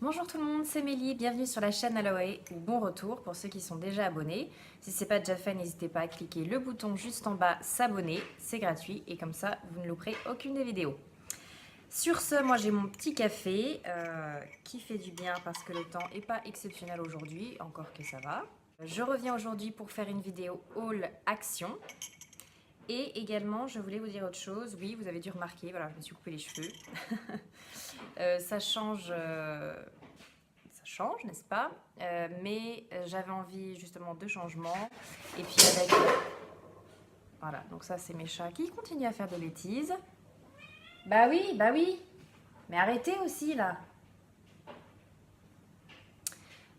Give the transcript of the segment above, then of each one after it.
Bonjour tout le monde, c'est Mélie, bienvenue sur la chaîne Aloe ou bon retour pour ceux qui sont déjà abonnés. Si ce n'est pas déjà fait, n'hésitez pas à cliquer le bouton juste en bas s'abonner, c'est gratuit et comme ça vous ne louperez aucune des vidéos. Sur ce, moi j'ai mon petit café qui fait du bien parce que le temps n'est pas exceptionnel aujourd'hui, encore que ça va. Je reviens aujourd'hui pour faire une vidéo haul action. Et également, je voulais vous dire autre chose. Oui, vous avez dû remarquer, voilà, je me suis coupé les cheveux. Ça change, n'est-ce pas? Mais j'avais envie justement de changement. Et puis avec... Voilà, donc ça c'est mes chats qui continuent à faire des bêtises. Bah oui. Mais arrêtez aussi là.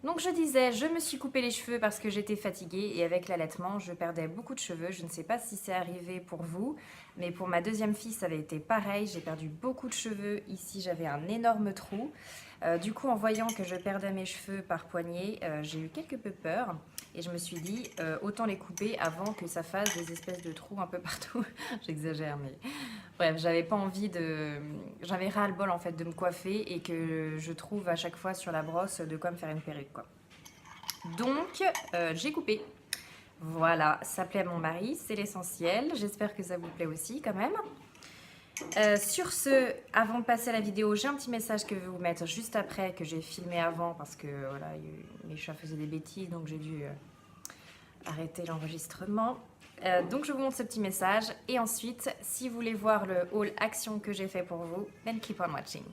Donc je disais, je me suis coupé les cheveux parce que j'étais fatiguée et avec l'allaitement, je perdais beaucoup de cheveux. Je ne sais pas si c'est arrivé pour vous, mais pour ma deuxième fille, ça avait été pareil. J'ai perdu beaucoup de cheveux. Ici, j'avais un énorme trou. Du coup, en voyant que je perdais mes cheveux par poignée, j'ai eu quelque peu peur. Et je me suis dit, autant les couper avant que ça fasse des espèces de trous un peu partout. J'exagère, mais... Bref, j'avais pas envie de... J'avais ras-le-bol en fait de me coiffer et que je trouve à chaque fois sur la brosse de quoi me faire une perruque quoi. Donc, j'ai coupé. Voilà, ça plaît à mon mari, c'est l'essentiel. J'espère que ça vous plaît aussi quand même. Sur ce, avant de passer à la vidéo, j'ai un petit message que je vais vous mettre juste après, que j'ai filmé avant parce que voilà, mes chats faisaient des bêtises, donc j'ai dû arrêter l'enregistrement. Donc je vous montre ce petit message et ensuite, si vous voulez voir le haul action que j'ai fait pour vous, then keep on watching.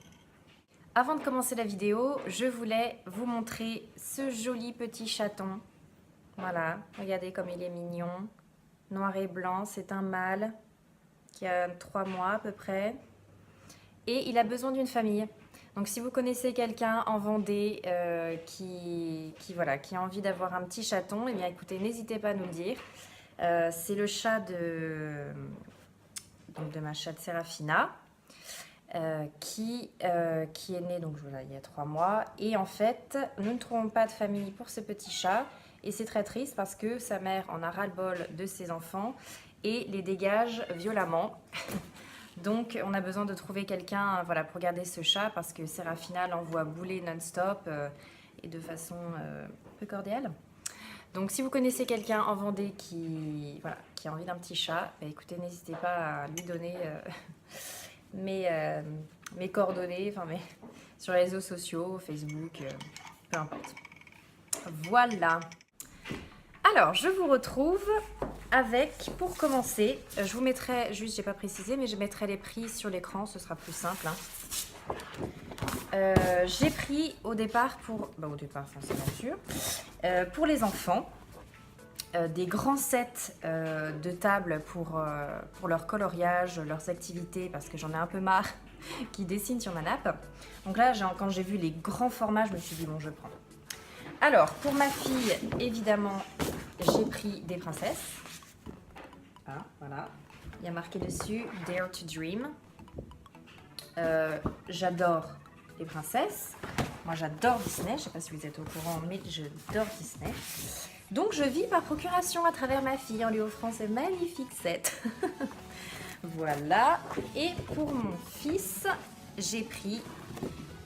Avant de commencer la vidéo, je voulais vous montrer ce joli petit chaton. Voilà, regardez comme il est mignon. Noir et blanc, c'est un mâle qui a 3 mois à peu près. Et il a besoin d'une famille. Donc si vous connaissez quelqu'un en Vendée qui a envie d'avoir un petit chaton, eh bien écoutez, n'hésitez pas à nous le dire. C'est le chat de ma chatte Serafina qui est né donc, voilà, il y a 3 mois. Et en fait, nous ne trouvons pas de famille pour ce petit chat. Et c'est très triste parce que sa mère en a ras-le-bol de ses enfants et les dégage violemment. Donc on a besoin de trouver quelqu'un voilà, pour garder ce chat parce que Serafina l'envoie bouler non-stop et de façon peu cordiale. Donc si vous connaissez quelqu'un en Vendée qui a envie d'un petit chat, bah, écoutez, n'hésitez pas à lui donner mes coordonnées sur les réseaux sociaux, Facebook, peu importe. Voilà. Alors, je vous retrouve avec, pour commencer, je vous mettrai, juste, j'ai pas précisé, mais je mettrai les prix sur l'écran, ce sera plus simple. J'ai pris au départ c'est bien sûr, pour les enfants, des grands sets de tables pour leur coloriage, leurs activités, parce que j'en ai un peu marre qui dessinent sur ma nappe. Donc là, quand j'ai vu les grands formats, je me suis dit, bon, je prends. Alors, pour ma fille, évidemment, j'ai pris des princesses. Ah, voilà. Il y a marqué dessus Dare to Dream. J'adore les princesses. Moi, j'adore Disney. Je ne sais pas si vous êtes au courant, mais j'adore Disney. Donc, je vis par procuration à travers ma fille en lui offrant ce magnifique set. Voilà. Et pour mon fils, j'ai pris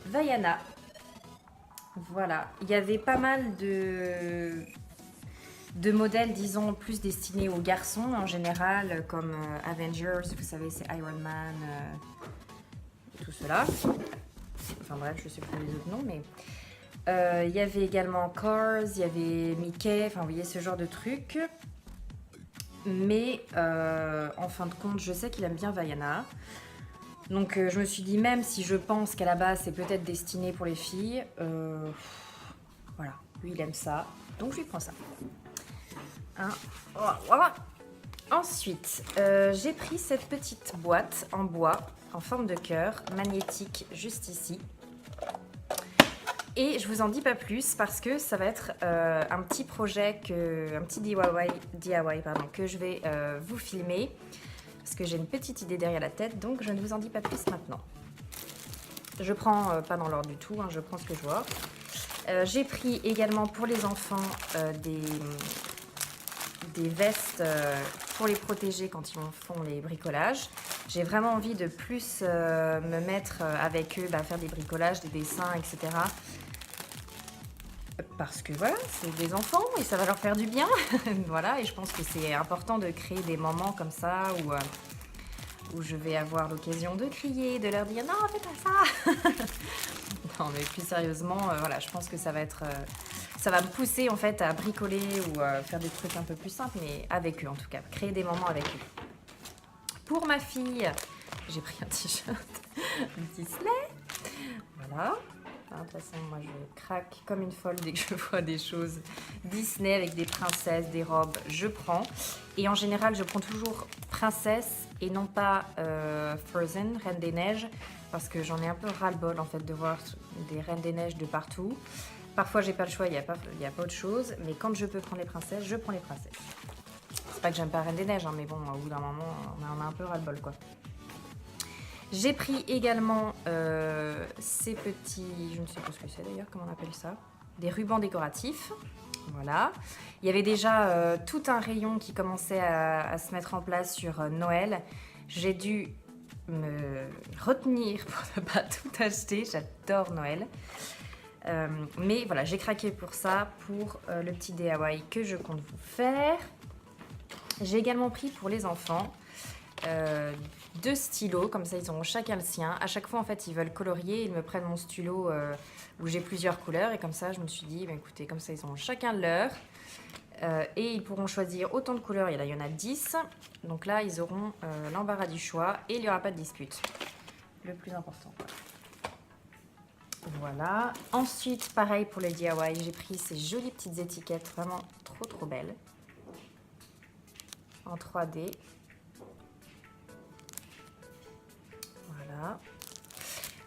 Vaiana. Voilà. Il y avait pas mal de modèles, disons, plus destinés aux garçons en général, comme Avengers, vous savez, c'est Iron Man, tout cela. Enfin bref, je ne sais plus les autres noms, mais... il y avait également Cars, il y avait Mickey, enfin vous voyez ce genre de trucs. Mais en fin de compte, je sais qu'il aime bien Vaiana. Donc je me suis dit, même si je pense qu'à la base c'est peut-être destiné pour les filles, voilà, lui il aime ça, donc je lui prends ça. Voilà. Ensuite, j'ai pris cette petite boîte en bois, en forme de cœur, magnétique, juste ici. Et je vous en dis pas plus parce que ça va être un petit projet, un petit DIY que je vais vous filmer. Parce que j'ai une petite idée derrière la tête, donc je ne vous en dis pas plus maintenant. Je prends pas dans l'ordre du tout, je prends ce que je vois. J'ai pris également pour les enfants des vestes pour les protéger quand ils font les bricolages. J'ai vraiment envie de plus me mettre avec eux, faire des bricolages, des dessins, etc. Parce que voilà, c'est des enfants et ça va leur faire du bien. Voilà, et je pense que c'est important de créer des moments comme ça où je vais avoir l'occasion de crier, de leur dire non, fais pas ça. Non, mais plus sérieusement, voilà, je pense que ça va être, ça va me pousser en fait à bricoler ou faire des trucs un peu plus simples, mais avec eux en tout cas, créer des moments avec eux. Pour ma fille, j'ai pris un t-shirt Disney. Voilà. De toute façon, moi je craque comme une folle dès que je vois des choses Disney avec des princesses, des robes, je prends. Et en général, je prends toujours princesse et non pas Frozen, Reine des Neiges, parce que j'en ai un peu ras-le-bol en fait de voir des Reines des Neiges de partout. Parfois, j'ai pas le choix, il n'y a pas autre chose, mais quand je peux prendre les princesses, je prends les princesses. C'est pas que j'aime pas Reine des Neiges, hein, mais bon, au bout d'un moment, on a un peu ras-le-bol quoi. J'ai pris également ces petits, je ne sais pas ce que c'est d'ailleurs, comment on appelle ça, des rubans décoratifs. Voilà. Il y avait déjà tout un rayon qui commençait à se mettre en place sur Noël. J'ai dû me retenir pour ne pas tout acheter. J'adore Noël. Mais voilà, j'ai craqué pour ça, pour le petit DIY que je compte vous faire. J'ai également pris pour les enfants 2 stylos, comme ça ils auront chacun le sien. À chaque fois en fait ils veulent colorier, ils me prennent mon stylo où j'ai plusieurs couleurs et comme ça je me suis dit écoutez, comme ça ils auront chacun le leur et ils pourront choisir autant de couleurs, il y en a 10, donc là ils auront l'embarras du choix et il n'y aura pas de dispute, le plus important. Voilà, ensuite pareil pour le DIY, j'ai pris ces jolies petites étiquettes vraiment trop belles en 3D. Voilà.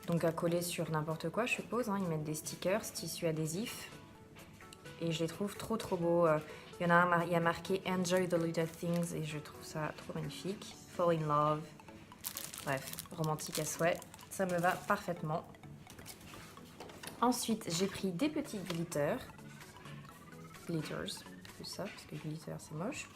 Donc à coller sur n'importe quoi, je suppose. Hein. Ils mettent des stickers, tissu adhésif. Et je les trouve trop beaux. Il y en a un, il y a marqué Enjoy the little things et je trouve ça trop magnifique. Fall in love. Bref, romantique à souhait. Ça me va parfaitement. Ensuite, j'ai pris des petits glitters. Glitters, plus ça, parce que glitter c'est moche.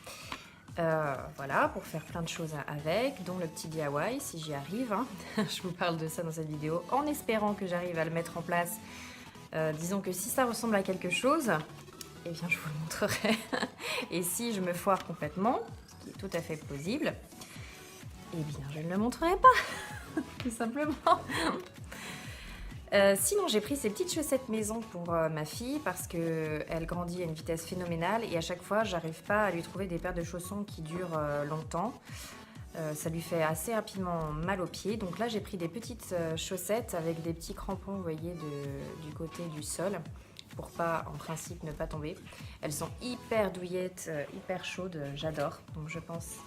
Voilà, pour faire plein de choses avec, dont le petit DIY, si j'y arrive. Hein. Je vous parle de ça dans cette vidéo, en espérant que j'arrive à le mettre en place. Disons que si ça ressemble à quelque chose, eh bien je vous le montrerai. Et si je me foire complètement, ce qui est tout à fait plausible, eh bien je ne le montrerai pas, tout simplement. Sinon j'ai pris ces petites chaussettes maison pour ma fille parce qu'elle grandit à une vitesse phénoménale et à chaque fois j'arrive pas à lui trouver des paires de chaussons qui durent longtemps. Ça lui fait assez rapidement mal aux pieds, donc là j'ai pris des petites chaussettes avec des petits crampons, vous voyez, du côté du sol pour pas, en principe, ne pas tomber. Elles sont hyper douillettes, hyper chaudes, j'adore, donc je pense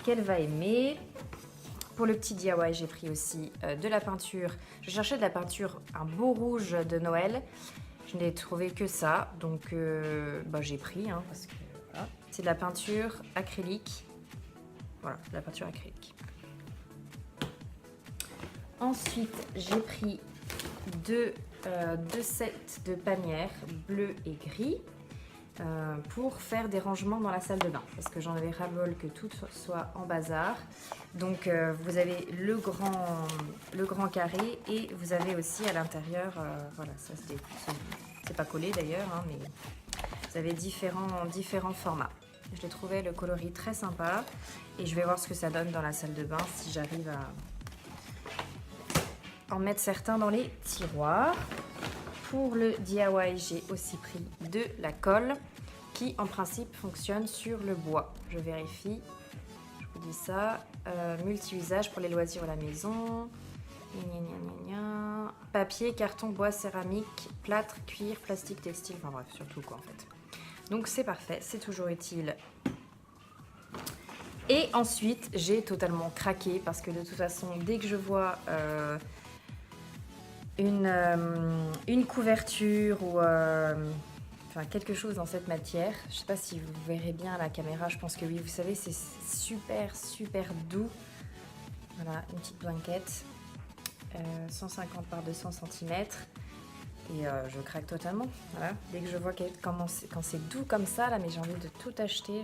qu'elle va aimer. Pour le petit DIY, j'ai pris aussi de la peinture. Je cherchais de la peinture, un beau rouge de Noël. Je n'ai trouvé que ça, donc j'ai pris, hein, parce que voilà. C'est de la peinture acrylique. Voilà, de la peinture acrylique. Ensuite, j'ai pris deux sets de panières bleu et gris pour faire des rangements dans la salle de bain parce que j'en avais ras-le-bol que tout soit en bazar. Donc vous avez le grand carré et vous avez aussi à l'intérieur, voilà, ça c'est pas collé d'ailleurs, hein, mais vous avez différents formats. Je l'ai trouvé le coloris très sympa et je vais voir ce que ça donne dans la salle de bain si j'arrive à en mettre certains dans les tiroirs. Pour le DIY, j'ai aussi pris de la colle qui en principe fonctionne sur le bois. Je vérifie, je vous dis ça. Multi-usage pour les loisirs à la maison. Papier, carton, bois, céramique, plâtre, cuir, plastique, textile, enfin bref, surtout quoi en fait. Donc c'est parfait, c'est toujours utile. Et ensuite, j'ai totalement craqué parce que de toute façon, dès que je vois une couverture ou quelque chose dans cette matière, je ne sais pas si vous verrez bien à la caméra, je pense que oui, vous savez, c'est super doux. Voilà, une petite blanquette, 150 par 200 cm. Et je craque totalement. Voilà. Dès que je vois quand c'est doux comme ça, là, mais j'ai envie de tout acheter.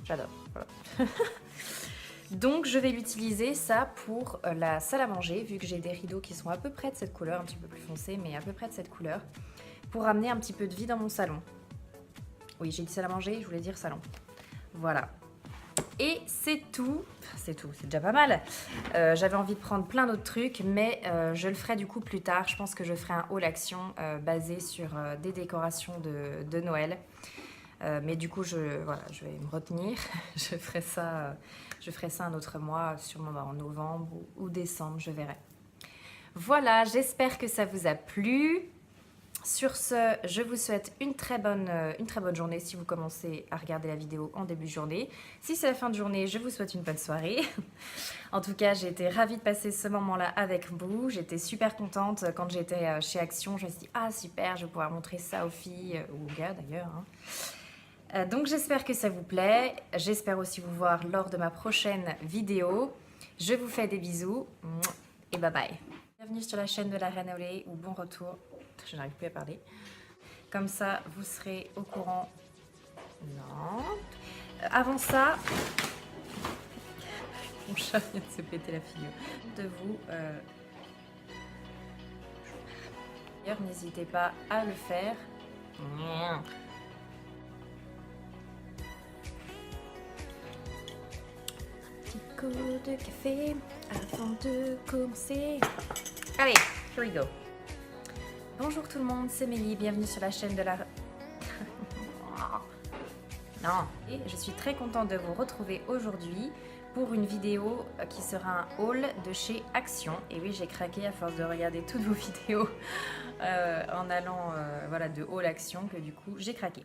J'adore. Voilà. Donc je vais l'utiliser ça pour la salle à manger, vu que j'ai des rideaux qui sont à peu près de cette couleur, un petit peu plus foncé, mais à peu près de cette couleur, pour amener un petit peu de vie dans mon salon. Oui, j'ai dit salle à manger, je voulais dire salon. Voilà. Et c'est tout, c'est déjà pas mal. J'avais envie de prendre plein d'autres trucs, mais je le ferai du coup plus tard. Je pense que je ferai un haul action basé sur des décorations de Noël. Mais du coup, voilà, je vais me retenir. je ferai ça un autre mois, sûrement en novembre ou décembre, je verrai. Voilà, j'espère que ça vous a plu. Sur ce, je vous souhaite une très bonne journée si vous commencez à regarder la vidéo en début de journée. Si c'est la fin de journée, je vous souhaite une bonne soirée. En tout cas, j'ai été ravie de passer ce moment-là avec vous. J'étais super contente quand j'étais chez Action. Je me suis dit, ah super, je vais pouvoir montrer ça aux filles, ou aux gars d'ailleurs. Donc j'espère que ça vous plaît. J'espère aussi vous voir lors de ma prochaine vidéo. Je vous fais des bisous et bye bye. Bienvenue sur la chaîne de la Reine Olé ou bon retour. Je n'arrive plus à parler. Comme ça, vous serez au courant. Non. Avant ça, mon chat vient de se péter la figure. De vous. D'ailleurs, n'hésitez pas à le faire. Petit coup de café avant de commencer. Allez, here we go. Bonjour tout le monde, c'est Mélie, bienvenue sur la chaîne de la... Non. Et je suis très contente de vous retrouver aujourd'hui pour une vidéo qui sera un haul de chez Action. Et oui, j'ai craqué à force de regarder toutes vos vidéos en allant voilà, de haul Action que du coup j'ai craqué.